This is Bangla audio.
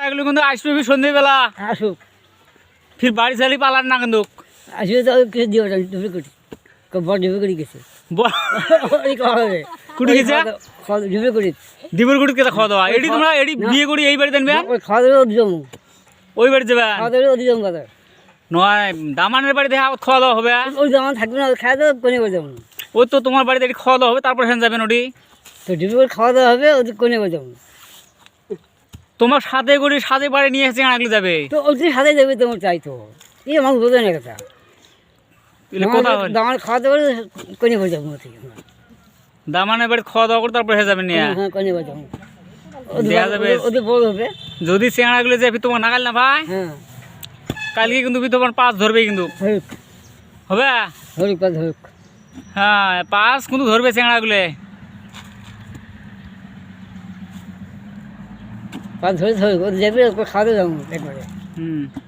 এগুলো কিন্তু আসবে সন্ধ্যেবেলা আসুক ফির বাড়ি চালি পালার না কিন্তু আসবে তো কিছু দিও ডুবে করি বড় ডুবে করি গেছে হবে কুটি গেছে ডুবে করি দিবর কুটি কেটে খাওয়া দাওয়া এটি তোমরা এটি বিয়ে করি এই বাড়িতে আনবে ওই খাওয়া দাওয়া জমু ওই বাড়ি যাবে খাওয়া দাওয়া জম কথা নয় দামানের বাড়িতে খাওয়া দাওয়া হবে ওই যেমন থাকবে না খাওয়া দাওয়া কোনে করে যাবো ওই তো তোমার বাড়িতে এটি খাওয়া দাওয়া হবে তারপর সেখানে যাবেন ওটি তো ডুবে করে খাওয়া দাওয়া হবে ওদের কোনে করে যাবো তোমার সাথে করে সাথে বাড়ি নিয়ে এসে আগলে যাবে তো ওদের সাথে যাবে তোমার চাই তো এই আমার বোঝে না কথা কথা দামার খাওয়া দাওয়া কোনে করে যাবো দামানের বাড়ি খাওয়া দাওয়া করে তারপর সে যাবেন নিয়ে হ্যাঁ কোনে করে যাবো দেয়া যাবে ওদের বড় হবে যদি চেংড়াগুলো যাবি তোমার নাগাল না ভাই হ্যাঁ কালকে কিন্তু তোমার পাঁচ ধরবে কিন্তু ধরুক হবে ধরুক বা ধরুক হ্যাঁ পাঁচ কিন্তু ধরবে চেংড়াগুলো ধরে ধরুক ওদের যাবে খাওয়া দাওয়া যাবো একবারে হুম